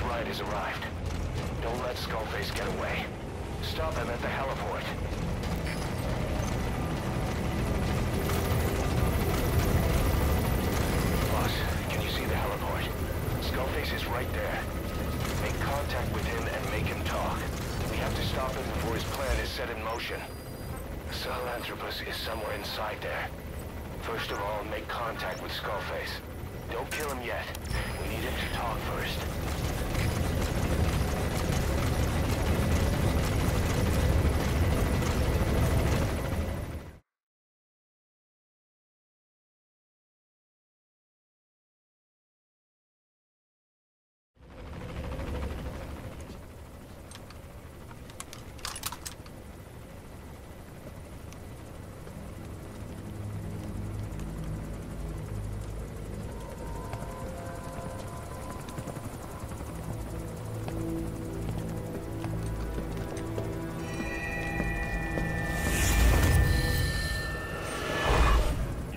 ride has arrived. Don't let Skullface get away. Stop him at the heliport. Boss, can you see the heliport? Skullface is right there. Make contact with him and make him talk. We have to stop him before his plan is set in motion. Sahelanthropus is somewhere inside there. First of all, make contact with Skullface. Don't kill him yet. We need him to talk first.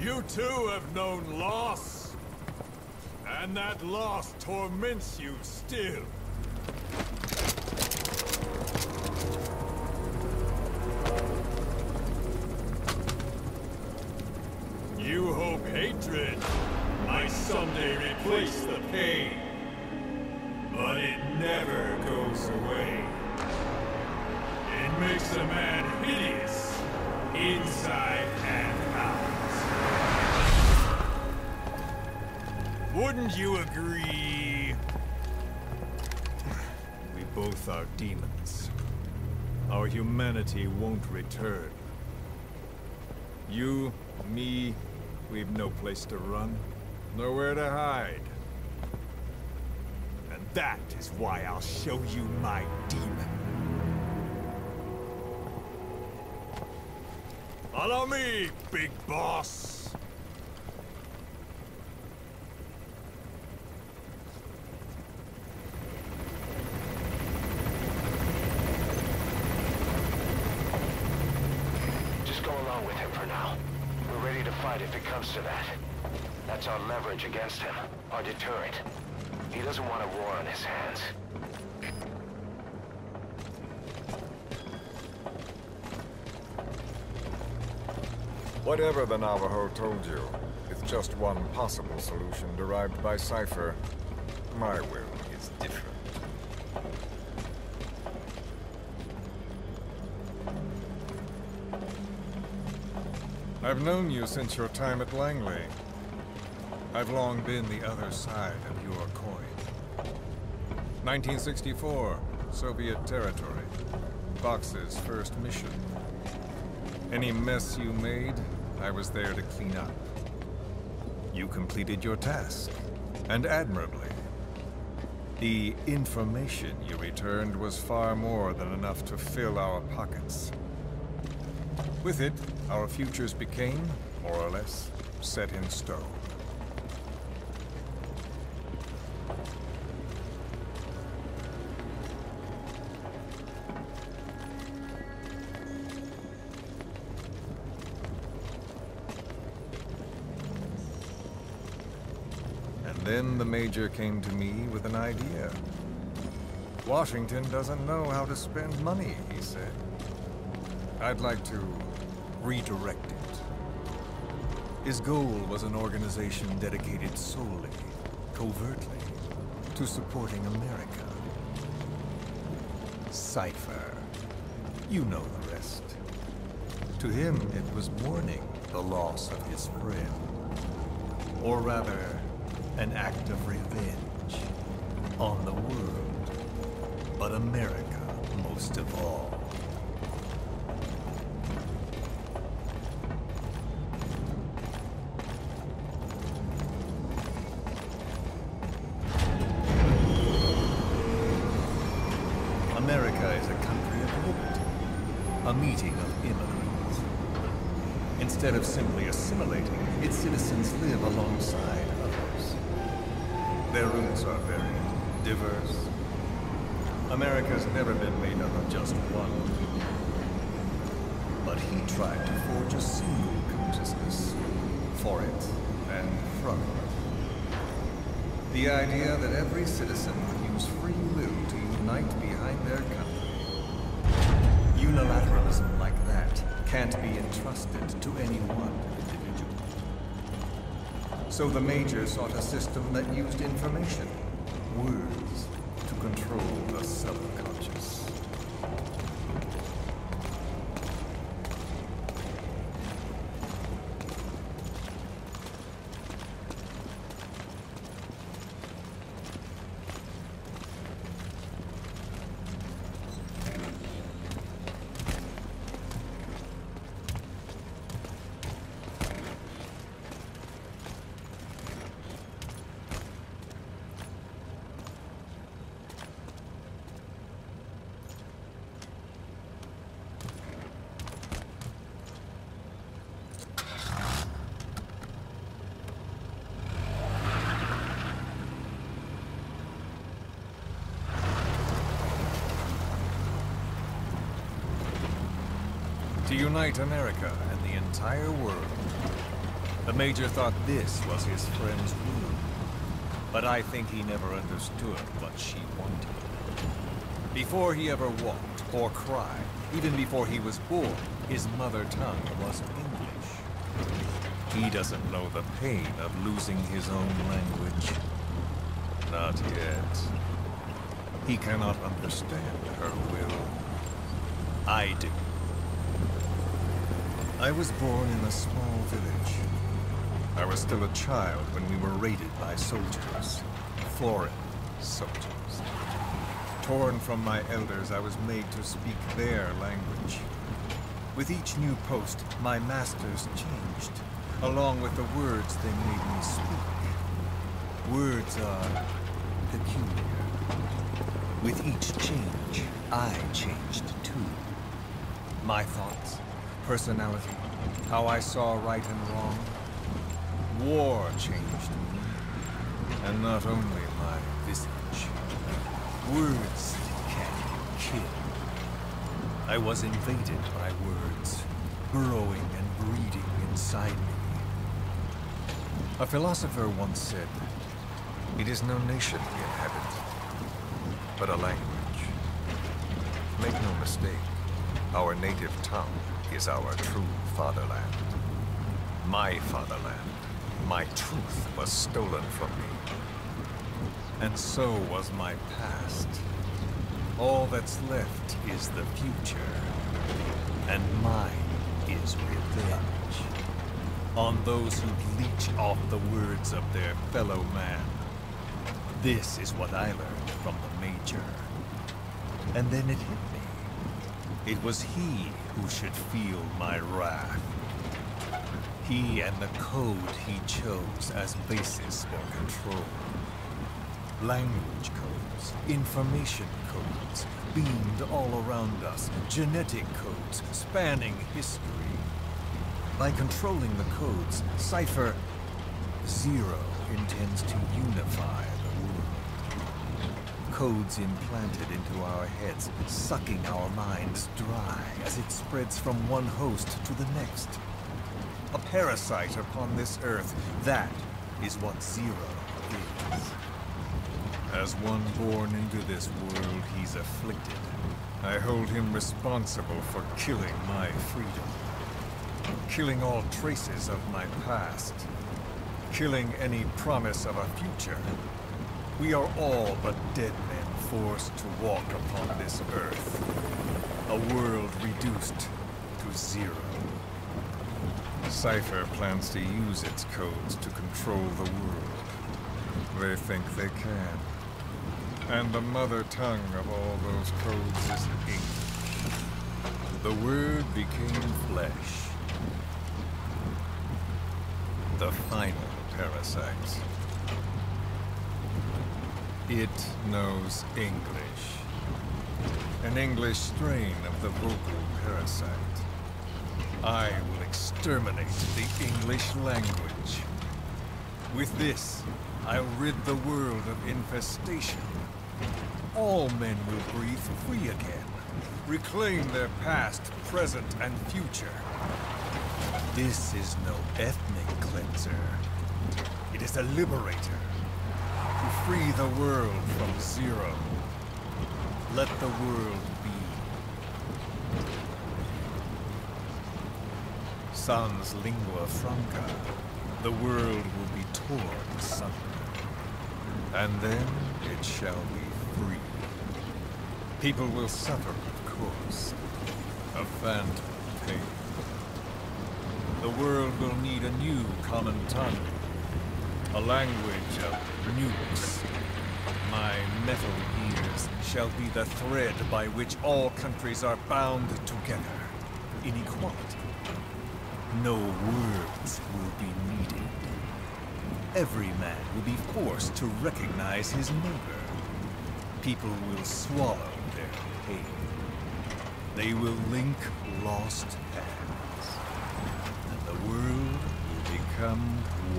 You too have known loss, and that loss torments you still. You hope hatred might someday replace the pain, but it never goes away. It makes a man hideous, inside and out. Wouldn't you agree? We both are demons. Our humanity won't return. You, me, we've no place to run, nowhere to hide. And that is why I'll show you my demon. Follow me, big boss! If it comes to that. That's our leverage against him, our deterrent. He doesn't want a war on his hands. Whatever the Navajo told you, it's just one possible solution derived by Cypher. My will is different. I've known you since your time at Langley. I've long been the other side of your coin. 1964, Soviet territory. Vox's first mission. Any mess you made, I was there to clean up. You completed your task, and admirably. The information you returned was far more than enough to fill our pockets. With it, our futures became, more or less, set in stone. And then the Major came to me with an idea. Washington doesn't know how to spend money, he said. I'd like to redirect it. His goal was an organization dedicated solely, covertly, to supporting America. Cypher. You know the rest. To him, it was mourning the loss of his friend. Or rather, an act of revenge on the world, but America most of all. America is a country of liberty, a meeting of immigrants. Instead of simply assimilating, its citizens live alongside others. Their roots are varied, diverse. America's never been made up of just one people. But he tried to forge a single consciousness, for it and from it. The idea that every citizen would use free behind their country. Unilateralism like that can't be entrusted to any one individual. So the Major sought a system that used information, words, to control the subconscious. To unite America and the entire world. The Major thought this was his friend's will. But I think he never understood what she wanted. Before he ever walked or cried, even before he was born, his mother tongue was English. He doesn't know the pain of losing his own language. Not yet. He cannot understand her will. I do. I was born in a small village. I was still a child when we were raided by soldiers. Foreign soldiers. Torn from my elders, I was made to speak their language. With each new post, my masters changed, along with the words they made me speak. Words are peculiar. With each change, I changed too. My thoughts, personality, how I saw right and wrong. War changed me, and not only my visage. Words can kill. I was invaded by words, burrowing and breeding inside me. A philosopher once said, "It is no nation we inhabit, but a language." Make no mistake, our native tongue is our true fatherland. My fatherland. My truth was stolen from me. And so was my past. All that's left is the future. And mine is revenge. On those who leech off the words of their fellow man. This is what I learned from the Major. And then it hit me. It was he who should feel my wrath. He and the code he chose as basis for control. Language codes, information codes, beamed all around us, genetic codes spanning history. By controlling the codes, Cypher Zero intends to unify the world. Codes implanted into our heads, sucking our minds dry as it spreads from one host to the next. A parasite upon this earth, that is what Zero is. As one born into this world, he's afflicted. I hold him responsible for killing my freedom. Killing all traces of my past. Killing any promise of a future. We are all but dead men forced to walk upon this earth. A world reduced to zero. Cypher plans to use its codes to control the world. They think they can. And the mother tongue of all those codes is English. The word became flesh. The final parasite. It knows English. An English strain of the vocal parasite. I will exterminate the English language. With this, I'll rid the world of infestation. All men will breathe free again, reclaim their past, present, and future. This is no ethnic cleanser. It is a liberator. To free the world from Zero. Let the world be. Sans lingua franca, the world will be torn asunder. And then it shall be free. People will suffer, of course. A phantom pain. The world will need a new common tongue. A language of nukes. My metal ears shall be the thread by which all countries are bound together in equality. No words will be needed. Every man will be forced to recognize his neighbor. People will swallow their pain. They will link lost hands. And the world will become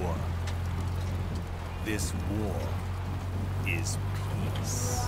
one. This war is peace.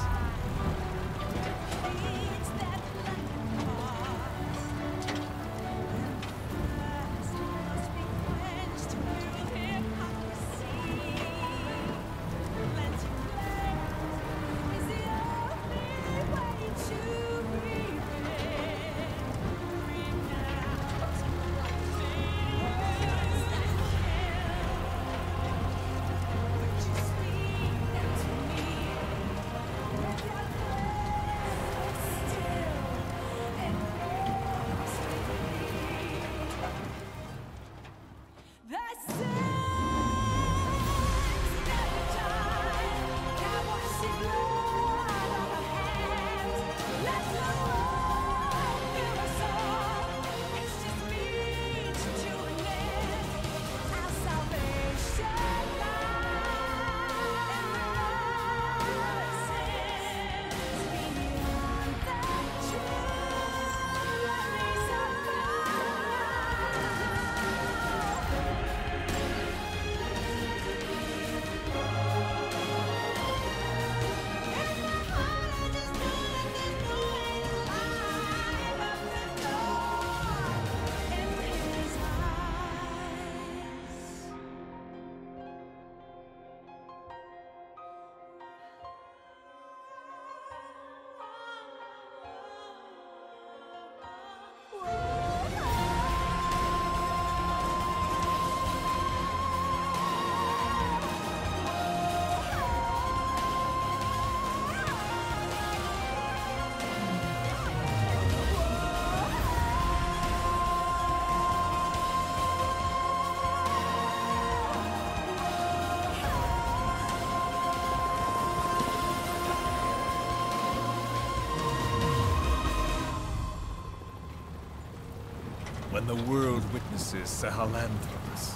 When the world witnesses Sahelanthropus,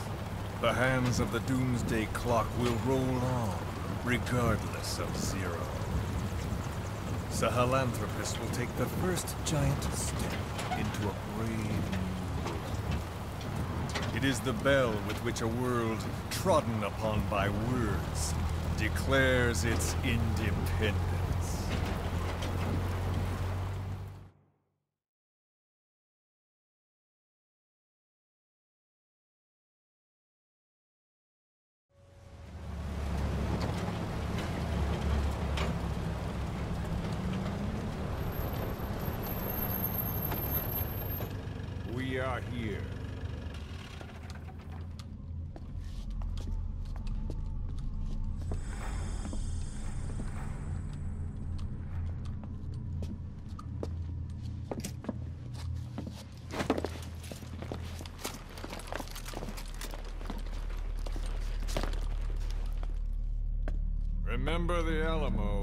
the hands of the Doomsday Clock will roll on, regardless of Zero. Sahelanthropus will take the first giant step into a brave new world. It is the bell with which a world trodden upon by words declares its independence. We are here. Remember the Alamo.